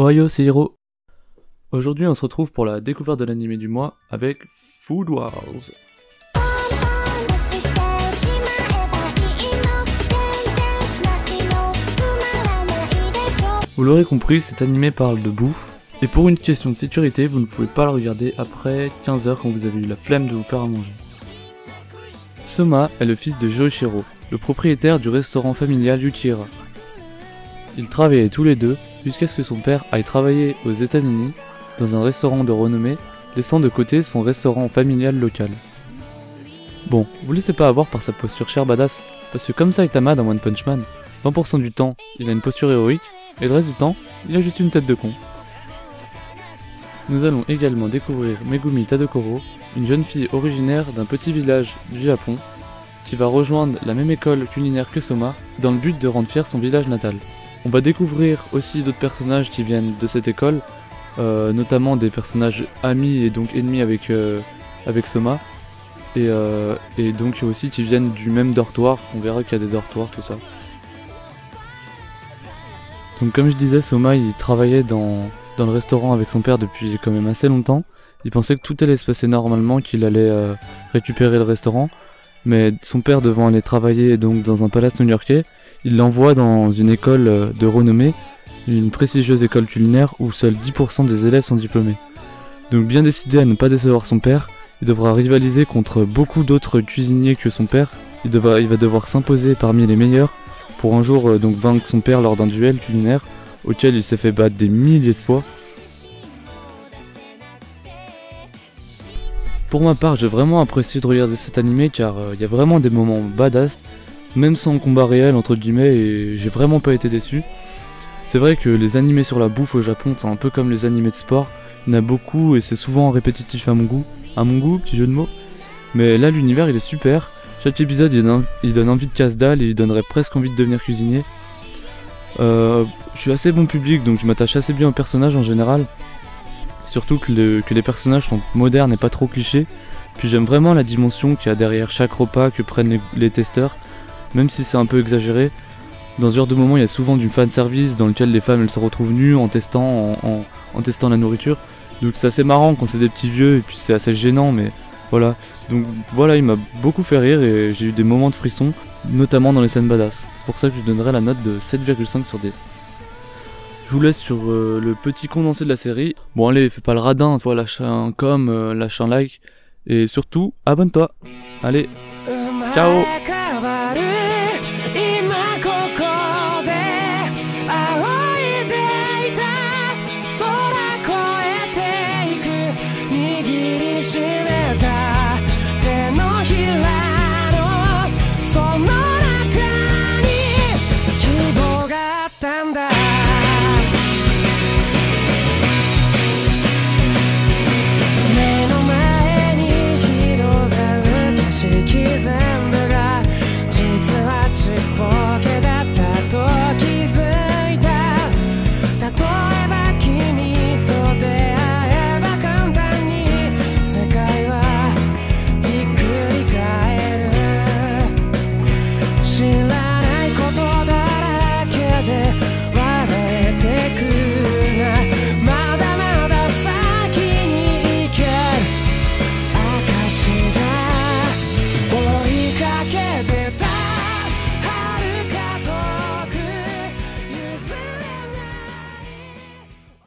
Ohio, c'est Hiro. Aujourd'hui, on se retrouve pour la découverte de l'anime du mois avec Food Wars. Vous l'aurez compris, cet animé parle de bouffe, et pour une question de sécurité, vous ne pouvez pas le regarder après 15 h quand vous avez eu la flemme de vous faire à manger. Soma est le fils de Joichiro, le propriétaire du restaurant familial Yukihira. Ils travaillaient tous les deux jusqu'à ce que son père aille travailler aux États-Unis dans un restaurant de renommée, laissant de côté son restaurant familial local. Bon, vous laissez pas avoir par sa posture chère badass, parce que comme Saitama dans One Punch Man, 20% du temps, il a une posture héroïque, et le reste du temps, il a juste une tête de con. Nous allons également découvrir Megumi Tadokoro, une jeune fille originaire d'un petit village du Japon, qui va rejoindre la même école culinaire que Soma, dans le but de rendre fier son village natal. On va découvrir aussi d'autres personnages qui viennent de cette école, notamment des personnages amis et donc ennemis avec Soma, et donc aussi qui viennent du même dortoir. On verra qu'il y a des dortoirs, tout ça. Donc comme je disais, Soma il travaillait dans le restaurant avec son père depuis quand même assez longtemps. Il pensait que tout allait se passer normalement, qu'il allait récupérer le restaurant, mais son père devant aller travailler donc dans un palace new-yorkais, il l'envoie dans une école de renommée, une prestigieuse école culinaire où seuls 10% des élèves sont diplômés. Donc bien décidé à ne pas décevoir son père, il devra rivaliser contre beaucoup d'autres cuisiniers que son père. Il va devoir s'imposer parmi les meilleurs pour un jour donc vaincre son père lors d'un duel culinaire auquel il s'est fait battre des milliers de fois. Pour ma part, j'ai vraiment apprécié de regarder cet animé car il y a vraiment des moments badass, même sans combat réel entre guillemets, et j'ai vraiment pas été déçu. C'est vrai que les animés sur la bouffe au Japon, c'est un peu comme les animés de sport, il y en a beaucoup et c'est souvent répétitif à mon goût, petit jeu de mots. Mais là l'univers il est super, chaque épisode il donne envie de casse-dalle et il donnerait presque envie de devenir cuisinier. Je suis assez bon public donc je m'attache assez bien aux personnages en général. Surtout que les personnages sont modernes et pas trop clichés. Puis j'aime vraiment la dimension qu'il y a derrière chaque repas que prennent les testeurs, même si c'est un peu exagéré. Dans ce genre de moment, il y a souvent du fanservice dans lequel les femmes elles se retrouvent nues en testant la nourriture. Donc c'est assez marrant quand c'est des petits vieux et puis c'est assez gênant, mais voilà. Donc voilà, il m'a beaucoup fait rire et j'ai eu des moments de frisson, notamment dans les scènes badass. C'est pour ça que je donnerai la note de 7,5 sur 10. Je vous laisse sur le petit condensé de la série. Bon allez, fais pas le radin, toi lâche un com, lâche un like. Et surtout, abonne-toi. Allez, ciao.